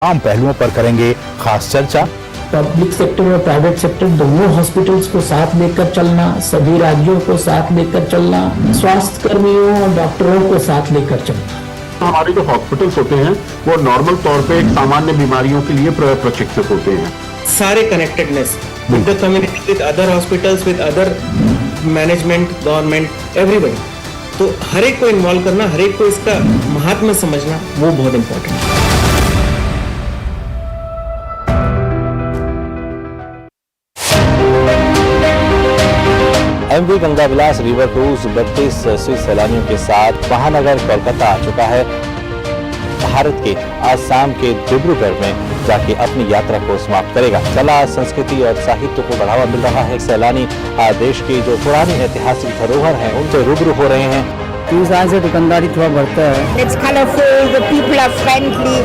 आम पहलुओं पर करेंगे खास चर्चा। पब्लिक सेक्टर और प्राइवेट सेक्टर दोनों हॉस्पिटल्स को साथ लेकर चलना, सभी राज्यों को साथ लेकर चलना, स्वास्थ्य कर्मियों और डॉक्टरों को साथ लेकर चलना। हमारे जो हॉस्पिटल्स होते हैं वो नॉर्मल तौर पे एक सामान्य बीमारियों के लिए प्रशिक्षित होते हैं। सारे connectedness with the community, with other hospitals, with other management, government, everybody. तो हर एक को इन्वॉल्व करना, हर एक को इसका महात्म्य समझना, वो बहुत इंपॉर्टेंट है। MV गंगा विलास रिवर क्रूज 32 स्विस सैलानियों के साथ महानगर कोलकाता आ चुका है। भारत के आसाम के डिब्रूगढ़ में जाके अपनी यात्रा को समाप्त करेगा। कला, संस्कृति और साहित्य को बढ़ावा मिल रहा है। सैलानी देश की जो पुरानी ऐतिहासिक धरोहर हैं उनसे रूबरू हो रहे हैं। 3 साल से दुकानदारी थोड़ा बढ़ता है। It's colorful, the people are friendly,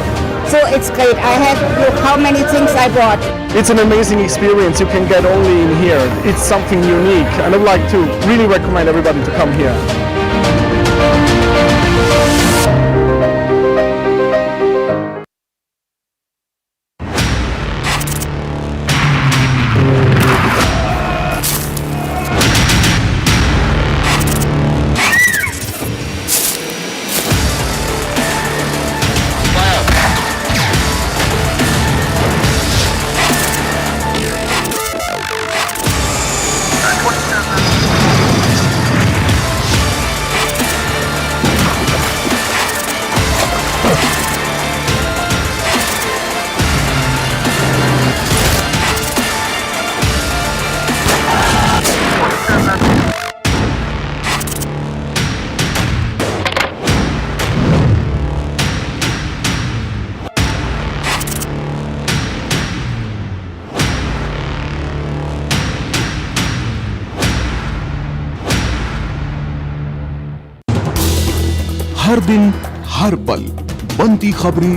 so it's great. I have, look how many things I bought. It's an amazing experience you can get only in here. It's something unique and I'd like to really recommend everybody to come here. हर दिन हर पल बनती खबरें,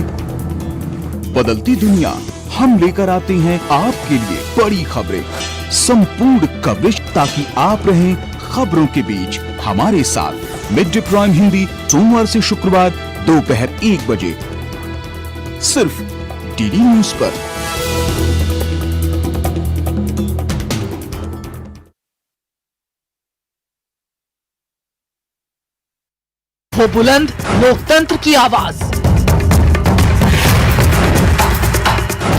बदलती दुनिया, हम लेकर आते हैं आपके लिए बड़ी खबरें, संपूर्ण कवरेज ताकि आप रहें खबरों के बीच हमारे साथ। मिड डे प्राइम हिंदी सोमवार से शुक्रवार दोपहर 1 बजे सिर्फ डीडी न्यूज पर। हो बुलंद लोकतंत्र की आवाज,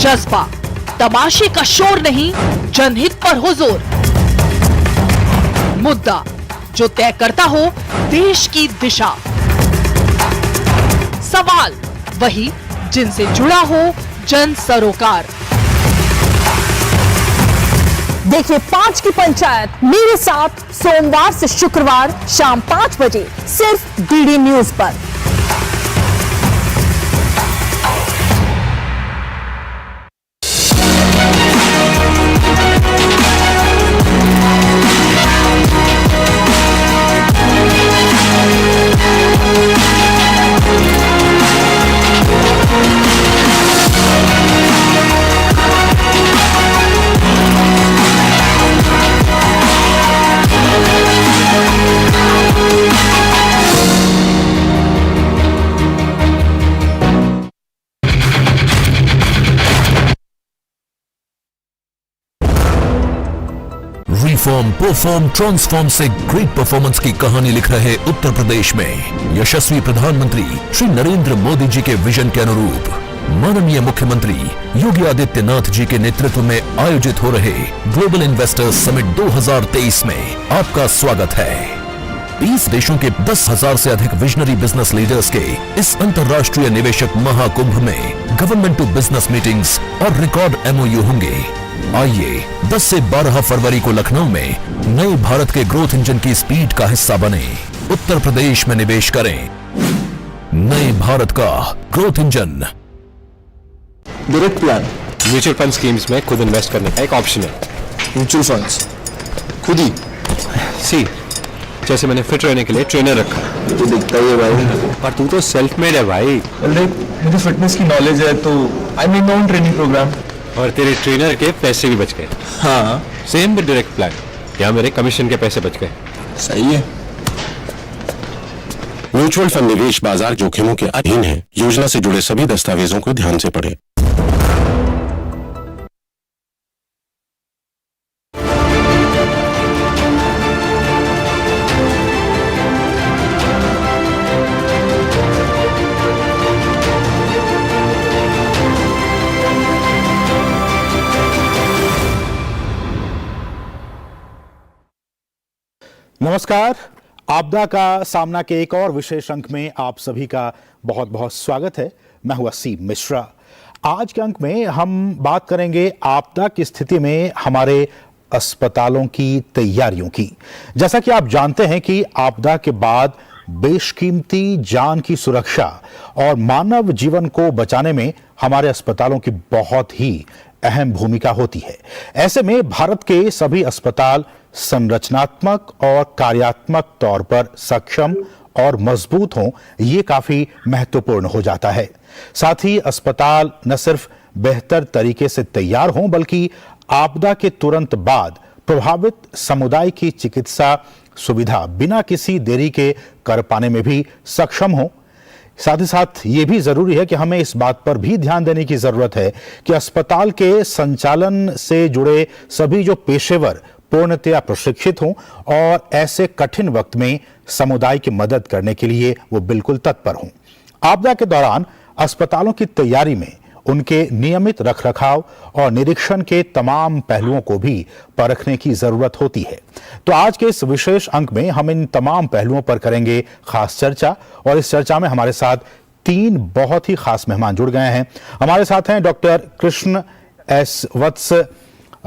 जज्बा तमाशे का शोर नहीं, जनहित पर हो जोर, मुद्दा जो तय करता हो देश की दिशा, सवाल वही जिनसे जुड़ा हो जन सरोकार। देखिए 5 की पंचायत मेरे साथ सोमवार से शुक्रवार शाम 5 बजे सिर्फ डीडी न्यूज पर। रिफॉर्म, परफॉर्म, ट्रांसफॉर्म से ग्रेट परफॉर्मेंस की कहानी लिख रहे उत्तर प्रदेश में यशस्वी प्रधानमंत्री श्री नरेंद्र मोदी जी के विजन के अनुरूप माननीय मुख्यमंत्री योगी आदित्यनाथ जी के नेतृत्व में आयोजित हो रहे ग्लोबल इन्वेस्टर्स समिट 2023 में आपका स्वागत है। 20 देशों के 10,000 से अधिक विजनरी बिजनेस लीडर्स के इस अंतर्राष्ट्रीय निवेशक महाकुंभ में गवर्नमेंट टू बिजनेस मीटिंग्स और रिकॉर्ड MOU होंगे। आइए 10 से 12 फरवरी को लखनऊ में नए भारत के ग्रोथ इंजन की स्पीड का हिस्सा बने, उत्तर प्रदेश में निवेश करें। नए भारत का growth engine. Direct plan mutual fund schemes में खुद इन्वेस्ट करने का एक ऑप्शन है। म्यूचुअल फंड्स खुद ही सी, जैसे मैंने फिट रहने के लिए ट्रेनर रखा। तो दिखता ही है भाई, पर तू तो सेल्फ मेड है भाई। मुझे फिटनेस की नॉलेज है तो I made my own training program. और तेरे ट्रेनर के पैसे भी बच गए। हाँ, सेम विद डायरेक्ट प्लान, यहाँ मेरे कमीशन के पैसे बच गए। सही है। म्यूचुअल फंड निवेश बाजार जोखिमों के अधीन है। योजना से जुड़े सभी दस्तावेजों को ध्यान से पढ़ें। नमस्कार। आपदा का सामना के एक और विशेष अंक में आप सभी का बहुत बहुत स्वागत है। मैं हूं असीम मिश्रा। आज के अंक में हम बात करेंगे आपदा की स्थिति में हमारे अस्पतालों की तैयारियों की। जैसा कि आप जानते हैं कि आपदा के बाद बेशकीमती जान की सुरक्षा और मानव जीवन को बचाने में हमारे अस्पतालों की बहुत ही अहम भूमिका होती है। ऐसे में भारत के सभी अस्पताल संरचनात्मक और कार्यात्मक तौर पर सक्षम और मजबूत हों, ये काफी महत्वपूर्ण हो जाता है। साथ ही अस्पताल न सिर्फ बेहतर तरीके से तैयार हों, बल्कि आपदा के तुरंत बाद प्रभावित समुदाय की चिकित्सा सुविधा बिना किसी देरी के कर पाने में भी सक्षम हो। साथ ही साथ ये भी जरूरी है कि हमें इस बात पर भी ध्यान देने की जरूरत है कि अस्पताल के संचालन से जुड़े सभी जो पेशेवर पूर्णतया प्रशिक्षित हों और ऐसे कठिन वक्त में समुदाय की मदद करने के लिए वो बिल्कुल तत्पर हों। आपदा के दौरान अस्पतालों की तैयारी में उनके नियमित रखरखाव और निरीक्षण के तमाम पहलुओं को भी परखने की जरूरत होती है। तो आज के इस विशेष अंक में हम इन तमाम पहलुओं पर करेंगे खास चर्चा, और इस चर्चा में हमारे साथ 3 बहुत ही खास मेहमान जुड़ गए हैं। हमारे साथ हैं डॉक्टर कृष्ण एस वत्स,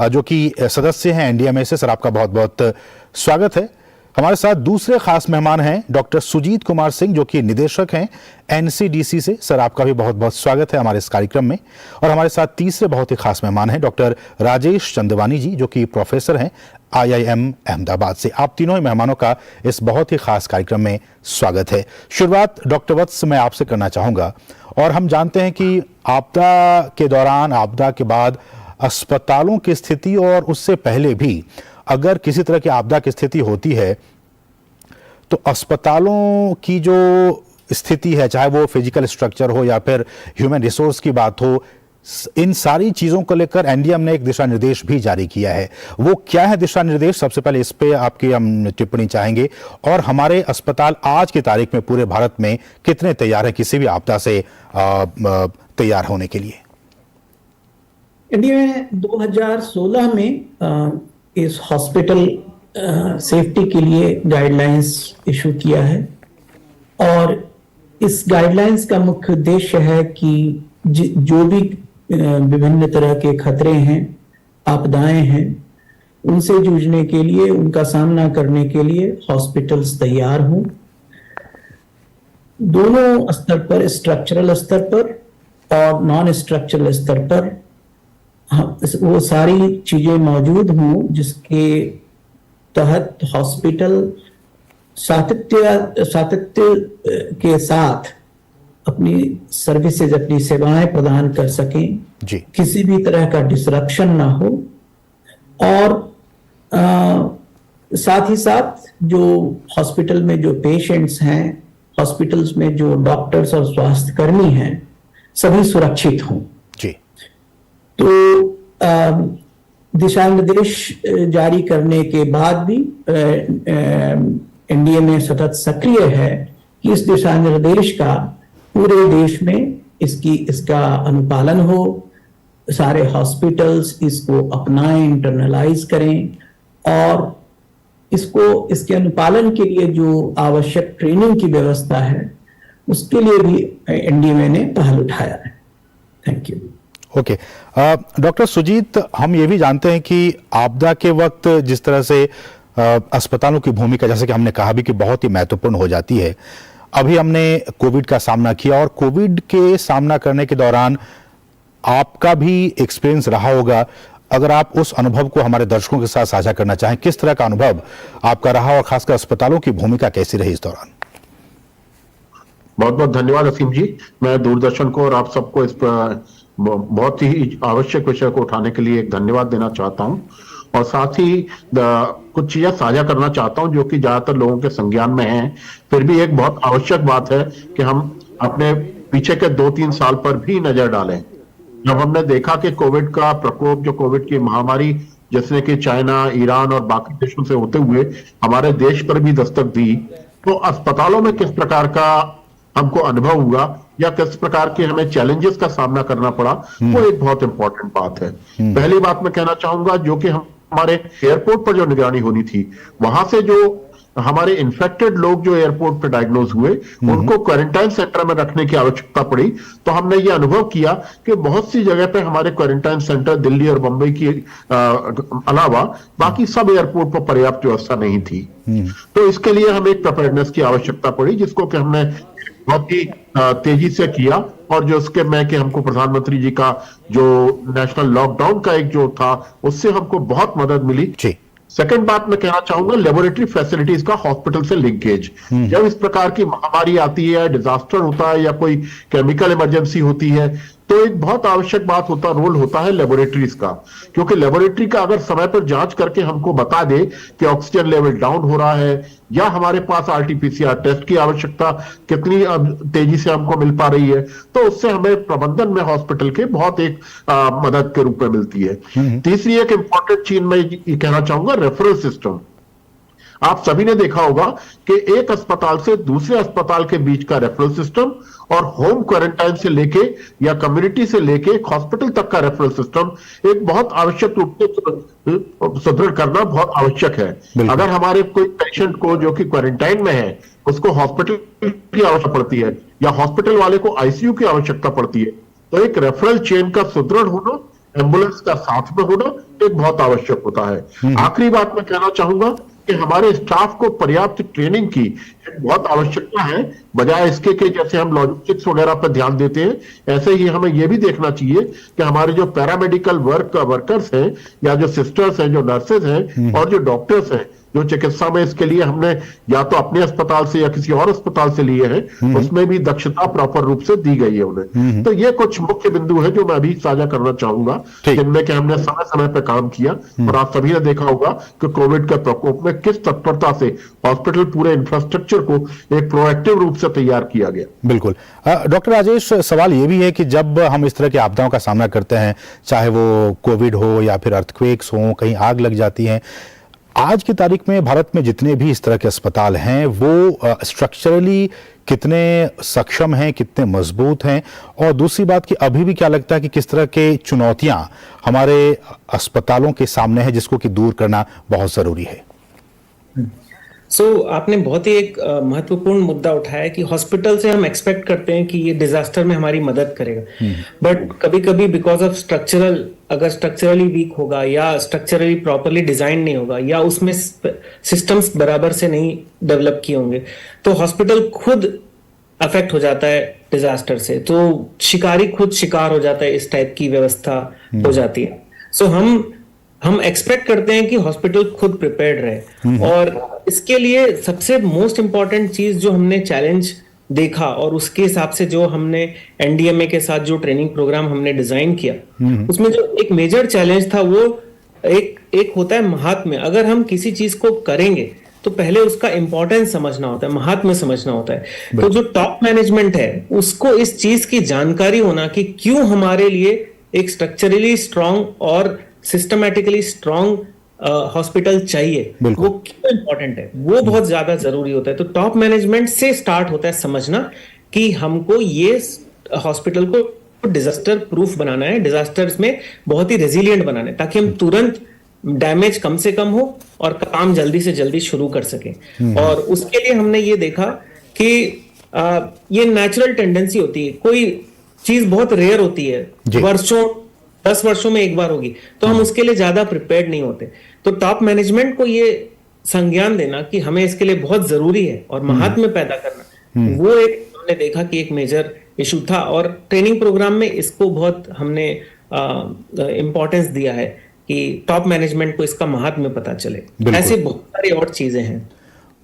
जो कि सदस्य हैं एनडीएमए से। सर, आपका बहुत बहुत स्वागत है। हमारे साथ दूसरे खास मेहमान हैं डॉक्टर सुजीत कुमार सिंह, जो कि निदेशक हैं एनसीडीसी से। सर, आपका भी बहुत बहुत स्वागत है हमारे इस कार्यक्रम में। और हमारे साथ तीसरे बहुत ही खास मेहमान हैं डॉक्टर राजेश चंदवानी जी, जो कि प्रोफेसर हैं IIM अहमदाबाद से। आप तीनों ही मेहमानों का इस बहुत ही खास कार्यक्रम में स्वागत है। शुरुआत डॉक्टर वत्स मैं आपसे करना चाहूंगा। और हम जानते हैं कि आपदा के दौरान, आपदा के बाद अस्पतालों की स्थिति और उससे पहले भी अगर किसी तरह की आपदा की स्थिति होती है तो अस्पतालों की जो स्थिति है, चाहे वो फिजिकल स्ट्रक्चर हो या फिर ह्यूमन रिसोर्स की बात हो, इन सारी चीजों को लेकर एनडीएम ने एक दिशा निर्देश भी जारी किया है। वो क्या है दिशा निर्देश? सबसे पहले इस पे आपकी हम टिप्पणी चाहेंगे। और हमारे अस्पताल आज की तारीख में पूरे भारत में कितने तैयार है किसी भी आपदा से तैयार होने के लिए? इंडिया में 2016 में इस हॉस्पिटल सेफ्टी के लिए गाइडलाइंस इशू किया है, और इस गाइडलाइंस का मुख्य उद्देश्य है कि जो भी विभिन्न तरह के खतरे हैं, आपदाएं हैं, उनसे जूझने के लिए, उनका सामना करने के लिए हॉस्पिटल्स तैयार हों। दोनों स्तर पर, स्ट्रक्चरल स्तर पर और नॉन स्ट्रक्चरल स्तर पर वो सारी चीजें मौजूद हों जिसके तहत हॉस्पिटल सातत्य के साथ अपनी सर्विसेज, अपनी सेवाएं प्रदान कर सकें जी। किसी भी तरह का डिसरप्शन ना हो। और साथ ही साथ जो हॉस्पिटल में जो पेशेंट्स हैं, हॉस्पिटल्स में जो डॉक्टर्स और स्वास्थ्य कर्मी हैं, सभी सुरक्षित हों जी। तो दिशा निर्देश जारी करने के बाद भी एनडीएमए सतत सक्रिय है कि इस दिशा निर्देश का पूरे देश में इसका अनुपालन हो, सारे हॉस्पिटल्स इसको अपनाएं, इंटरनलाइज करें, और इसके अनुपालन के लिए जो आवश्यक ट्रेनिंग की व्यवस्था है उसके लिए भी एनडीएमए ने पहल उठाया है। Thank you. Okay, doctor Sujit, हम ये भी जानते हैं कि आपदा के वक्त जिस तरह से अस्पतालों की भूमिका, जैसे कि हमने कहा भी, कि बहुत ही महत्वपूर्ण हो जाती है। अभी हमने कोविड का सामना किया, और कोविड के सामना करने के दौरान आपका भी एक्सपीरियंस रहा होगा। अगर आप उस अनुभव को हमारे दर्शकों के साथ साझा करना चाहें, किस तरह का अनुभव आपका रहा और खासकर अस्पतालों की भूमिका कैसी रही इस दौरान? बहुत बहुत धन्यवाद असीम जी। मैं दूरदर्शन को और आप सबको इस बहुत ही आवश्यक विषय को उठाने के लिए एक धन्यवाद देना चाहता हूं, और साथ ही कुछ चीजें साझा करना चाहता हूं जो कि ज्यादातर लोगों के संज्ञान में हैं। फिर भी एक बहुत आवश्यक बात है कि हम अपने पीछे के 2-3 साल पर भी नजर डालें। जब हमने देखा कि कोविड का प्रकोप, जो कोविड की महामारी जिसने कि चाइना, ईरान और बाकी देशों से होते हुए हमारे देश पर भी दस्तक दी, तो अस्पतालों में किस प्रकार का हमको अनुभव हुआ या किस प्रकार के हमें चैलेंजेस का सामना करना पड़ा, वो एक बहुत इंपॉर्टेंट बात है। पहली बात मैं कहना चाहूंगा, जो कि हमारे एयरपोर्ट पर जो निगरानी होनी थी, वहां से जो हमारे इन्फेक्टेड लोग जो एयरपोर्ट पे डायग्नोज हुए उनको क्वारंटाइन सेंटर में रखने की आवश्यकता पड़ी, तो हमने ये अनुभव किया कि बहुत सी जगह पे हमारे क्वारंटाइन सेंटर दिल्ली और बंबई की अलावा बाकी सब एयरपोर्ट पर पर्याप्त व्यवस्था नहीं थी। तो इसके लिए हमें एक प्रिपेयर्डनेस की आवश्यकता पड़ी, जिसको कि हमने बहुत ही तेजी से किया, और जो उसके मैं कि हमको प्रधानमंत्री जी का जो नेशनल लॉकडाउन का एक जो था उससे हमको बहुत मदद मिली। सेकंड बात मैं कहना चाहूंगा, लेबोरेटरी फैसिलिटीज का हॉस्पिटल से लिंकेज। जब इस प्रकार की महामारी आती है, डिजास्टर होता है या कोई केमिकल इमरजेंसी होती है, तो एक बहुत आवश्यक बात होता रोल होता है लेबोरेटरीज का, क्योंकि लेबोरेटरी का अगर समय पर जांच करके हमको बता दे कि ऑक्सीजन लेवल डाउन हो रहा है या हमारे पास आरटीपीसीआर टेस्ट की आवश्यकता कितनी तेजी से हमको मिल पा रही है, तो उससे हमें प्रबंधन में हॉस्पिटल के बहुत एक मदद के रूप में मिलती है। तीसरी एक इंपॉर्टेंट चीज मैं ये कहना चाहूंगा, रेफरल सिस्टम। आप सभी ने देखा होगा कि एक अस्पताल से दूसरे अस्पताल के बीच का रेफरल सिस्टम और होम क्वारंटाइन से लेके या कम्युनिटी से लेके हॉस्पिटल तक का रेफरल सिस्टम एक बहुत आवश्यक रूप से सुदृढ़ करना बहुत आवश्यक है। अगर हमारे कोई पेशेंट को जो कि क्वारंटाइन में है उसको हॉस्पिटल की आवश्यकता पड़ती है या हॉस्पिटल वाले को आईसीयू की आवश्यकता पड़ती है, तो एक रेफरल चेन का सुदृढ़ होना, एम्बुलेंस का साथ में होना एक बहुत आवश्यक होता है। आखिरी बात मैं कहना चाहूंगा कि हमारे स्टाफ को पर्याप्त ट्रेनिंग की बहुत आवश्यकता है। बजाय इसके कि जैसे हम लॉजिस्टिक्स वगैरह पर ध्यान देते हैं, ऐसे ही हमें यह भी देखना चाहिए कि हमारे जो पैरामेडिकल वर्कर्स हैं या जो सिस्टर्स हैं, जो नर्सेज हैं और जो डॉक्टर्स हैं, जो चिकित्सा में इसके लिए हमने या तो अपने अस्पताल से या किसी और अस्पताल से लिए हैं, उसमें भी दक्षता प्रॉपर रूप से दी गई है उन्हें। तो ये कुछ मुख्य बिंदु है जो मैं अभी साझा करना चाहूंगा, जिनमें कि हमने समय समय पर काम किया। और आप सभी ने देखा होगा कि कोविड के प्रकोप में किस तत्परता से हॉस्पिटल पूरे इंफ्रास्ट्रक्चर को एक प्रोएक्टिव रूप से तैयार किया गया। बिल्कुल। डॉक्टर राजेश, सवाल ये भी है कि जब हम इस तरह की आपदाओं का सामना करते हैं, चाहे वो कोविड हो या फिर अर्थक्वेक्स हो, कहीं आग लग जाती है, आज की तारीख में भारत में जितने भी इस तरह के अस्पताल हैं वो स्ट्रक्चरली कितने सक्षम हैं, कितने मजबूत हैं, और दूसरी बात कि अभी भी क्या लगता है कि किस तरह के चुनौतियां हमारे अस्पतालों के सामने है जिसको कि दूर करना बहुत जरूरी है? आपने बहुत ही एक महत्वपूर्ण मुद्दा उठाया कि हॉस्पिटल से हम एक्सपेक्ट करते हैं कि ये डिजास्टर में हमारी मदद करेगा, बट कभी कभी बिकॉज ऑफ अगर स्ट्रक्चरली वीक होगा या स्ट्रक्चरली प्रॉपरली डिजाइन नहीं होगा या उसमें सिस्टम्स बराबर से नहीं डेवलप किए होंगे, तो हॉस्पिटल खुद अफेक्ट हो जाता है डिजास्टर से। तो शिकारी खुद शिकार हो जाता है, इस टाइप की व्यवस्था हो जाती है। हम एक्सपेक्ट करते हैं कि हॉस्पिटल खुद प्रिपेयर्ड रहे, और इसके लिए सबसे मोस्ट इंपॉर्टेंट चीज जो हमने चैलेंज देखा और उसके हिसाब से जो हमने एनडीएमए के साथ जो ट्रेनिंग प्रोग्राम हमने डिजाइन किया, उसमें जो एक मेजर चैलेंज था वो एक होता है महात्म्य। अगर हम किसी चीज को करेंगे तो पहले उसका इंपॉर्टेंस समझना होता है, महात्म्य समझना होता है। तो जो टॉप मैनेजमेंट है उसको इस चीज की जानकारी होना कि क्यों हमारे लिए एक स्ट्रक्चरली स्ट्रांग और सिस्टमैटिकली स्ट्रांग हॉस्पिटल चाहिए, वो क्यों इंपॉर्टेंट है, वो बहुत ज्यादा जरूरी होता है। तो टॉप मैनेजमेंट से स्टार्ट होता है समझना कि हमको ये हॉस्पिटल को डिजास्टर प्रूफ बनाना है, डिजास्टर्स में बहुत ही रेजिलिएंट बनाना है, ताकि हम तुरंत डैमेज कम से कम हो और काम जल्दी से जल्दी शुरू कर सकें। और उसके लिए हमने ये देखा कि ये नेचुरल टेंडेंसी होती है, कोई चीज बहुत रेयर होती है, 10 वर्षों में एक बार होगी, तो हम उसके लिए ज्यादा प्रिपेयर्ड नहीं होते। तो टॉप मैनेजमेंट को ये संज्ञान देना कि हमें इसके लिए बहुत जरूरी है और महात्म्य पैदा करना, वो एक हमने देखा कि एक मेजर इशू था, और ट्रेनिंग प्रोग्राम में इसको बहुत हमने इंपॉर्टेंस दिया है कि टॉप मैनेजमेंट को इसका महात्म्य पता चले। ऐसे बहुत सारी और चीजें हैं।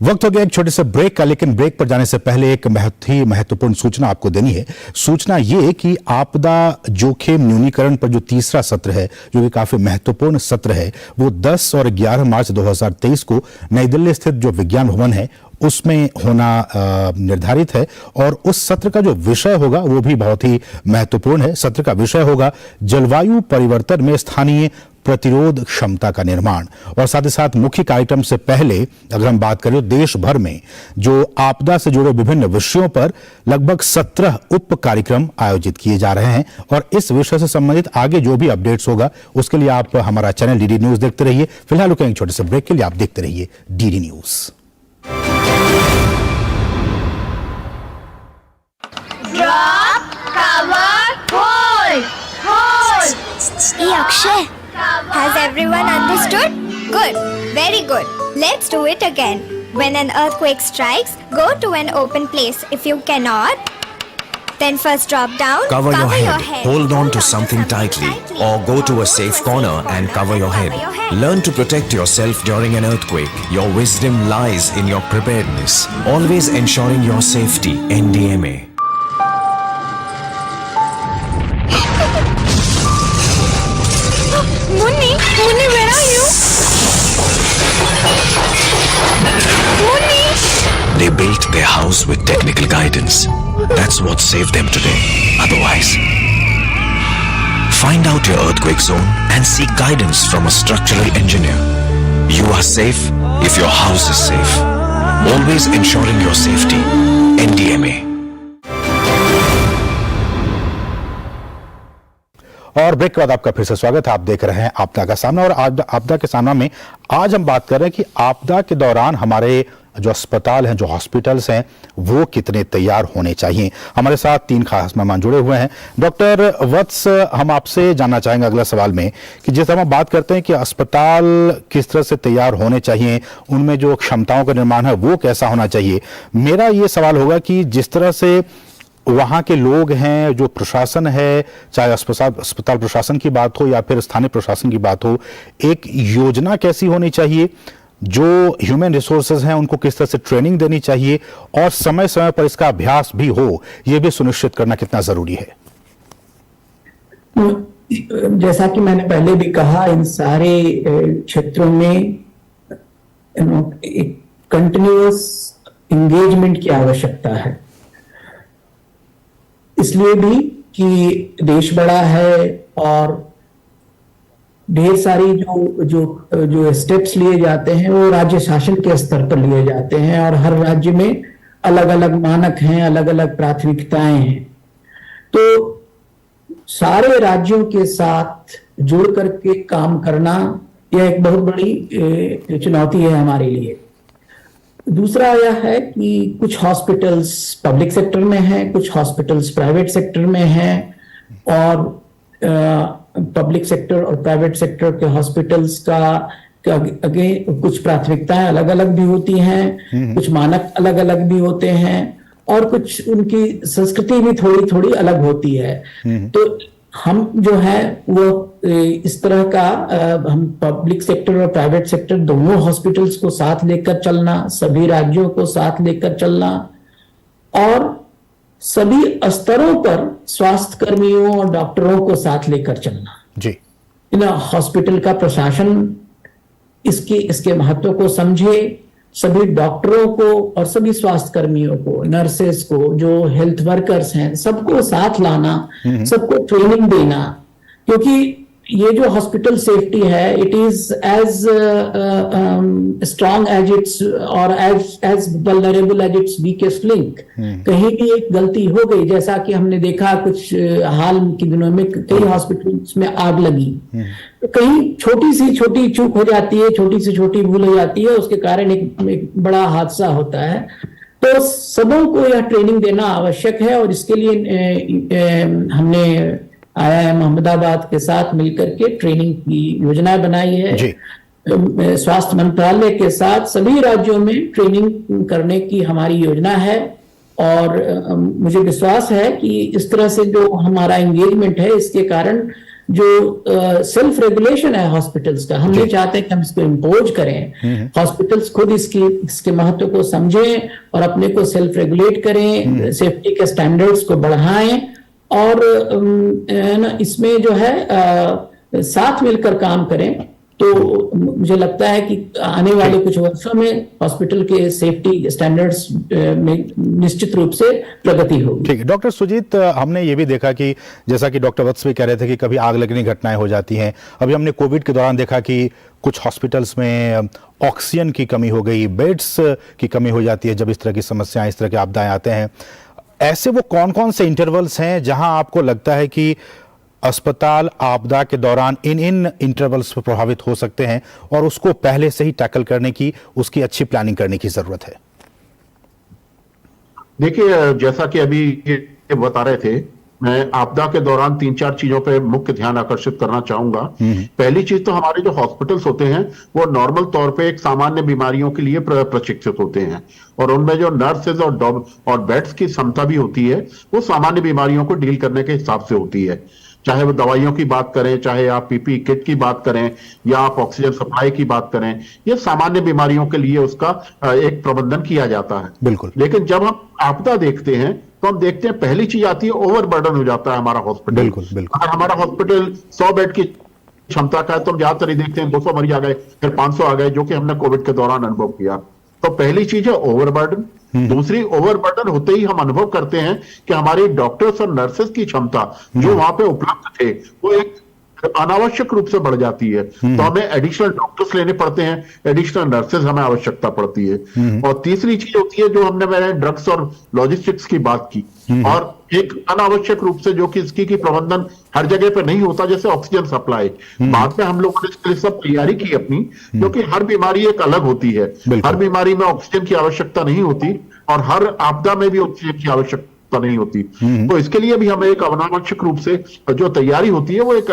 वक्त हो गया एक छोटे से ब्रेक का, लेकिन ब्रेक पर जाने से पहले एक बहुत ही महत्वपूर्ण सूचना आपको देनी है। सूचना ये कि आपदा जोखिम न्यूनीकरण पर जो तीसरा सत्र है, जो कि काफी महत्वपूर्ण सत्र है, वो 10 और 11 मार्च 2023 को नई दिल्ली स्थित जो विज्ञान भवन है उसमें होना निर्धारित है। और उस सत्र का जो विषय होगा वो भी बहुत ही महत्वपूर्ण है। सत्र का विषय होगा जलवायु परिवर्तन में स्थानीय प्रतिरोध क्षमता का निर्माण। और साथ ही साथ मुख्य कार्यक्रम से पहले अगर हम बात करें, देश भर में जो आपदा से जुड़े विभिन्न विषयों पर लगभग 17 उप कार्यक्रम आयोजित किए जा रहे हैं। और इस विषय से संबंधित आगे जो भी अपडेट्स होगा उसके लिए आप हमारा चैनल डीडी न्यूज देखते रहिए। फिलहाल रुकेंगे छोटे से ब्रेक के लिए, आप देखते रहिए DD news. Drop, cover, hold. Hey Akshay, has everyone understood? Good, very good. Let's do it again. When an earthquake strikes, go to an open place. If you cannot, then first drop down, Cover your head. Hold on to something tightly, or go to a safe corner and cover your head. Learn to protect yourself during an earthquake. Your wisdom lies in your preparedness. Always ensuring your safety. NDMA. Munni, where are you? Munni! They built their house with technical guidance. That's what saved them today. Otherwise, find out your earthquake zone and seek guidance from a structural engineer. You are safe if your house is safe. Always ensuring your safety. NDMA. और break के बाद आपका फिर से स्वागत है। आप देख रहे हैं आपदा का सामना, और आपदा के सामना में आज हम बात कर रहे हैं कि आपदा के दौरान हमारे जो अस्पताल हैं, जो हॉस्पिटल्स हैं, वो कितने तैयार होने चाहिए। हमारे साथ 3 खास मेहमान जुड़े हुए हैं। डॉक्टर वत्स, हम आपसे जानना चाहेंगे अगला सवाल में कि जिस तरह हम बात करते हैं कि अस्पताल किस तरह से तैयार होने चाहिए, उनमें जो क्षमताओं का निर्माण है वो कैसा होना चाहिए। मेरा ये सवाल होगा कि जिस तरह से वहाँ के लोग हैं, जो प्रशासन है, चाहे अस्पताल प्रशासन की बात हो या फिर स्थानीय प्रशासन की बात हो, एक योजना कैसी होनी चाहिए, जो ह्यूमन रिसोर्सेज हैं उनको किस तरह से ट्रेनिंग देनी चाहिए, और समय समय पर इसका अभ्यास भी हो, यह भी सुनिश्चित करना कितना जरूरी है। जैसा कि मैंने पहले भी कहा, इन सारे क्षेत्रों में एक कंटिन्यूअस एंगेजमेंट की आवश्यकता है, इसलिए भी कि देश बड़ा है और ढेर सारी जो स्टेप्स लिए जाते हैं वो राज्य शासन के स्तर पर लिए जाते हैं, और हर राज्य में अलग अलग मानक हैं, अलग अलग प्राथमिकताएं हैं। तो सारे राज्यों के साथ जुड़ करके काम करना यह एक बहुत बड़ी चुनौती है हमारे लिए। दूसरा यह है कि कुछ हॉस्पिटल्स पब्लिक सेक्टर में हैं, कुछ हॉस्पिटल्स प्राइवेट सेक्टर में हैं, और पब्लिक सेक्टर और प्राइवेट सेक्टर के हॉस्पिटल्स का आगे कुछ प्राथमिकताएं अलग अलग भी होती हैं, कुछ मानक अलग अलग भी होते हैं, और कुछ उनकी संस्कृति भी थोड़ी थोड़ी अलग होती है। तो हम जो है वो इस तरह का हम पब्लिक सेक्टर और प्राइवेट सेक्टर दोनों हॉस्पिटल्स को साथ लेकर चलना, सभी राज्यों को साथ लेकर चलना, और सभी स्तरों पर स्वास्थ्य कर्मियों और डॉक्टरों को साथ लेकर चलना जी। हॉस्पिटल का प्रशासन इसके महत्व को समझे, सभी डॉक्टरों को और सभी स्वास्थ्य कर्मियों को, नर्सेस को, जो हेल्थ वर्कर्स हैं, सबको साथ लाना, सबको ट्रेनिंग देना, क्योंकि ये जो हॉस्पिटल सेफ्टी है, it is as strong as its or as vulnerable as its weakest link. कहीं भी एक गलती हो गई, जैसा कि हमने देखा कुछ हाल के दिनों में कई हॉस्पिटल्स में आग लगी, तो कहीं छोटी चूक हो जाती है, छोटी से छोटी भूल हो जाती है, उसके कारण एक बड़ा हादसा होता है। तो सबों को यह ट्रेनिंग देना आवश्यक है, और इसके लिए हमने IIM अहमदाबाद के साथ मिलकर के ट्रेनिंग की योजना बनाई है। स्वास्थ्य मंत्रालय के साथ सभी राज्यों में ट्रेनिंग करने की हमारी योजना है, और मुझे विश्वास है कि इस तरह से जो हमारा एंगेजमेंट है, इसके कारण जो सेल्फ रेगुलेशन है हॉस्पिटल्स का, हम नहीं चाहते कि हम इसको इम्पोज करें। हॉस्पिटल्स खुद इसके महत्व को समझें और अपने को सेल्फ रेगुलेट करें, सेफ्टी के स्टैंडर्ड्स को बढ़ाएं, और इसमें जो है साथ मिलकर काम करें। तो मुझे लगता है कि आने वाले कुछ वर्षों में हॉस्पिटल के सेफ्टी स्टैंडर्ड्स में निश्चित रूप से प्रगति होगी। ठीक है डॉक्टर सुजीत, हमने ये भी देखा कि जैसा कि डॉक्टर वत्स भी कह रहे थे कि कभी आग लगने की घटनाएं हो जाती हैं। अभी हमने कोविड के दौरान देखा कि कुछ हॉस्पिटल्स में ऑक्सीजन की कमी हो गई, बेड्स की कमी हो जाती है जब इस तरह की समस्याएं, इस तरह की आपदाएं आते हैं। ऐसे वो कौन कौन से इंटरवल्स हैं जहां आपको लगता है कि अस्पताल आपदा के दौरान इन इंटरवल्स पर प्रभावित हो सकते हैं और उसको पहले से ही टैकल करने की, उसकी अच्छी प्लानिंग करने की जरूरत है? देखिए, जैसा कि अभी बता रहे थे, मैं आपदा के दौरान 3-4 चीजों पे मुख्य ध्यान आकर्षित करना चाहूंगा। पहली चीज तो हमारे जो हॉस्पिटल्स होते हैं वो नॉर्मल तौर पे एक सामान्य बीमारियों के लिए प्रशिक्षित होते हैं, और उनमें जो नर्सेज और बेड्स की क्षमता भी होती है वो सामान्य बीमारियों को डील करने के हिसाब से होती है। चाहे वो दवाइयों की बात करें, चाहे आप पीपी किट की बात करें, या आप ऑक्सीजन सप्लाई की बात करें, ये सामान्य बीमारियों के लिए उसका एक प्रबंधन किया जाता है। बिल्कुल। लेकिन जब हम आपदा देखते हैं तो हम देखते हैं पहली चीज आती है ओवरबर्डन हो जाता है हमारा हॉस्पिटल। बिल्कुल बिल्कुल। अगर हमारा हॉस्पिटल 100 बेड की क्षमता का है तो हम ज्यादातर ही देखते हैं 200 मरीज आ गए, फिर 500 आ गए, जो कि हमने कोविड के दौरान अनुभव किया। तो पहली चीज है ओवरबर्डन। दूसरी, ओवरबर्डन होते ही हम अनुभव करते हैं कि हमारी डॉक्टर्स और नर्सेस की क्षमता जो वहां पे उपलब्ध थे वो एक अनावश्यक रूप से बढ़ जाती है। तो हमें एडिशनल डॉक्टर्स लेने पड़ते हैं, एडिशनल नर्सेज हमें आवश्यकता पड़ती है। और तीसरी चीज होती है जो मैंने ड्रग्स और लॉजिस्टिक्स की बात की, और एक अनावश्यक रूप से जो कि इसकी प्रबंधन हर जगह पे नहीं होता, जैसे ऑक्सीजन सप्लाई। बाद में हम लोगों ने इसके लिए सब तैयारी की अपनी, क्योंकि हर बीमारी एक अलग होती है। हर बीमारी में ऑक्सीजन की आवश्यकता नहीं होती, और हर आपदा में भी ऑक्सीजन की आवश्यकता नहीं होती। तो इसके लिए भी हमें एक अनावश्यक रूप से जो तैयारी होती है वो एक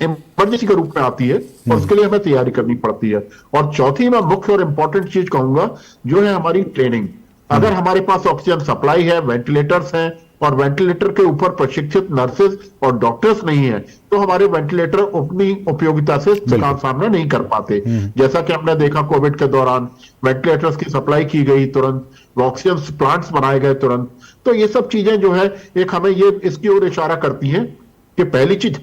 इमरजेंसी के रूप में आती है, और उसके लिए हमें तैयारी करनी पड़ती है। और चौथी मैं मुख्य और इंपॉर्टेंट चीज कहूंगा जो है हमारी ट्रेनिंग। अगर हमारे पास ऑक्सीजन सप्लाई है, वेंटिलेटर्स हैं, और वेंटिलेटर के ऊपर प्रशिक्षित नर्सेज और डॉक्टर्स नहीं है, तो हमारे वेंटिलेटर अपनी उपयोगिता से सामना नहीं कर पाते। जैसा कि हमने देखा कोविड के दौरान वेंटिलेटर्स की सप्लाई की गई तुरंत, ऑक्सीजन प्लांट्स बनाए गए तुरंत। तो ये सब चीजें जो है एक हमें ये इसकी ओर इशारा करती हैं कि पहली चीज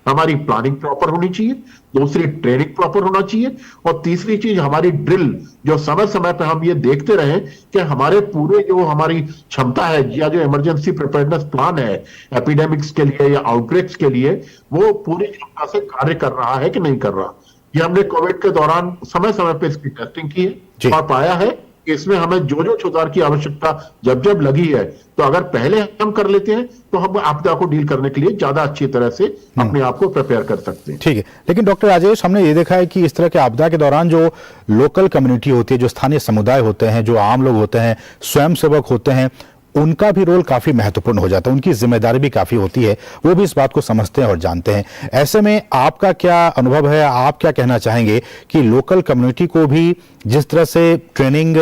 हमारी प्लानिंग प्रॉपर होनी चाहिए, दूसरी ट्रेनिंग प्रॉपर होना चाहिए, और तीसरी चीज हमारी ड्रिल जो समय समय पर हम ये देखते रहे कि हमारे पूरे जो हमारी क्षमता है या जो इमरजेंसी प्रिपेयर्डनेस प्लान है एपिडेमिक्स के लिए या आउटब्रेक्स के लिए, वो पूरी क्षमता से कार्य कर रहा है कि नहीं कर रहा। ये हमने कोविड के दौरान समय समय पर इसकी टेस्टिंग की है और पाया है कि इसमें हमें जो सुधार की आवश्यकता जब लगी है, तो अगर पहले हम कर लेते हैं तो हम आपदा को डील करने के लिए ज्यादा अच्छी तरह से अपने आप को प्रिपेयर कर सकते हैं। ठीक है, लेकिन डॉक्टर राजेश, हमने ये देखा है कि इस तरह के आपदा के दौरान जो लोकल कम्युनिटी होती है, जो स्थानीय समुदाय होते हैं, जो आम लोग होते हैं, स्वयंसेवक होते हैं, उनका भी रोल काफी महत्वपूर्ण हो जाता है, उनकी जिम्मेदारी भी काफी होती है, वो भी इस बात को समझते हैं और जानते हैं। ऐसे में आपका क्या अनुभव है, आप क्या कहना चाहेंगे कि लोकल कम्युनिटी को भी जिस तरह से ट्रेनिंग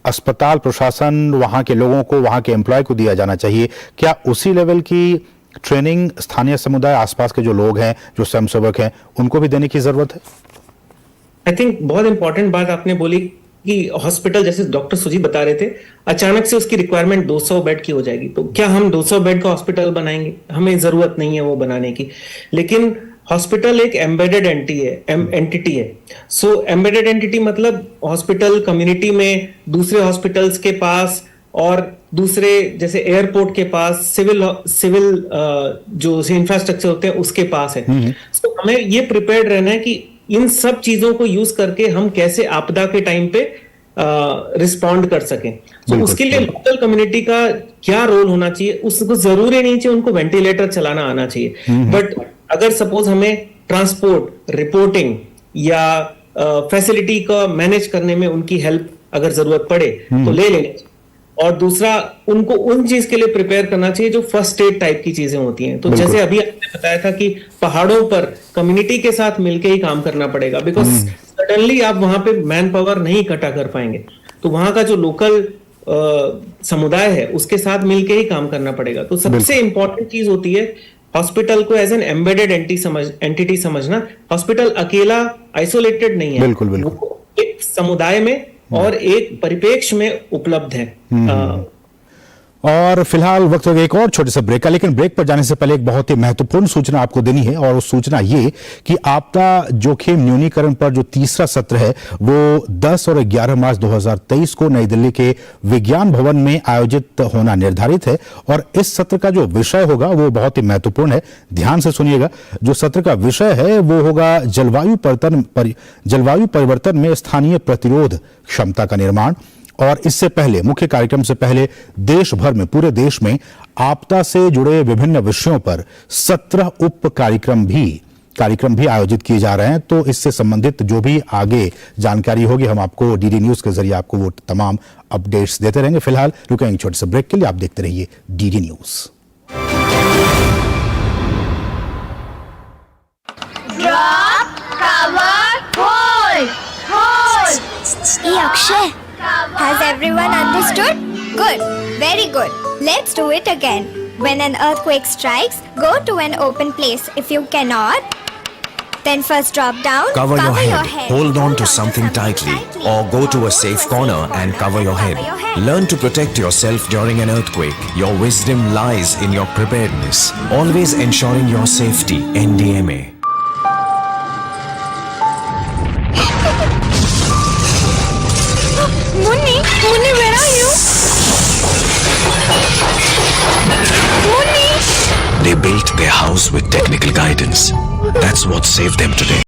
अस्पताल प्रशासन, वहां के लोगों को, वहां के एम्प्लॉय को दिया जाना चाहिए, क्या उसी लेवल की ट्रेनिंग स्थानीय समुदाय, आसपास के जो लोग हैं, जो स्वयंसेवक हैं, उनको भी देने की जरूरत है? आई थिंक बहुत इंपॉर्टेंट बात आपने बोली कि हॉस्पिटल, जैसे डॉक्टर सुजीत बता रहे थे, अचानक से उसकी रिक्वायरमेंट 200 बेड की हो जाएगी, तो क्या हम 200 बेड का हॉस्पिटल बनाएंगे? हमें जरूरत नहीं है वो बनाने की। लेकिन हॉस्पिटल एक एम्बेडेड एंटिटी है। सो एम्बेडेड एंटिटी मतलब हॉस्पिटल कम्युनिटी में, दूसरे हॉस्पिटल्स के पास, और दूसरे जैसे एयरपोर्ट के पास, सिविल जो इंफ्रास्ट्रक्चर होते हैं उसके पास है। तो हमें ये प्रिपेयर्ड रहना है कि इन सब चीजों को यूज करके हम कैसे आपदा के टाइम पे रिस्पॉन्ड कर सकें। तो उसके लिए लोकल कम्युनिटी का क्या रोल होना चाहिए? उसको जरूरी नहीं चाहिए उनको वेंटिलेटर चलाना आना चाहिए, बट अगर सपोज हमें ट्रांसपोर्ट, रिपोर्टिंग या फैसिलिटी का मैनेज करने में उनकी हेल्प अगर जरूरत पड़े तो ले लेंगे। और दूसरा, उनको उन चीज के लिए प्रिपेयर करना चाहिए जो फर्स्ट एड टाइप की चीजें होती हैं। तो जैसे अभी आपने बताया था कि पहाड़ों पर कम्युनिटी के साथ मिलके ही काम करना पड़ेगा, बिकॉज सडनली आप वहां पे मैन पावर नहीं इकट्ठा कर पाएंगे, तो वहां का जो लोकल समुदाय है उसके साथ मिलके ही काम करना पड़ेगा। तो सबसे इंपॉर्टेंट चीज होती है हॉस्पिटल को एज एन एम्बेडेड एंटिटी समझना। हॉस्पिटल अकेला आइसोलेटेड नहीं है, बिल्कुल बिल्कुल, वो एक समुदाय में और एक परिप्रेक्ष्य में उपलब्ध है। और फिलहाल वक्त हो गया एक और छोटे से ब्रेक का, लेकिन ब्रेक पर जाने से पहले एक बहुत ही महत्वपूर्ण सूचना आपको देनी है, और उस सूचना ये कि आपदा जोखिम न्यूनीकरण पर जो तीसरा सत्र है वो 10 और 11 मार्च 2023 को नई दिल्ली के विज्ञान भवन में आयोजित होना निर्धारित है। और इस सत्र का जो विषय होगा वो बहुत ही महत्वपूर्ण है, ध्यान से सुनिएगा। जो सत्र का विषय है वो होगा जलवायु परिवर्तन में स्थानीय प्रतिरोध क्षमता का निर्माण। और इससे पहले, मुख्य कार्यक्रम से पहले, देश भर में, पूरे देश में आपदा से जुड़े विभिन्न विषयों पर 17 उप कार्यक्रम भी कार्यक्रम भी आयोजित किए जा रहे हैं। तो इससे संबंधित जो भी आगे जानकारी होगी हम आपको डीडी न्यूज के जरिए आपको वो तमाम अपडेट्स देते रहेंगे। फिलहाल रुकेंगे छोटे से ब्रेक के लिए, आप देखते रहिए DD news. Drop, cover, hold, hold. Hey Akshay, has everyone understood? Good, very good. Let's do it again. When an earthquake strikes, go to an open place. If you cannot, then first drop down, Cover your head. Hold on to something tightly or go to a safe corner and cover your head. Learn to protect yourself during an earthquake. Your wisdom lies in your preparedness. Always ensuring your safety. NDMA. Munni, Munni, where are you? Munni! They built their house with technical guidance. That's what saved them today.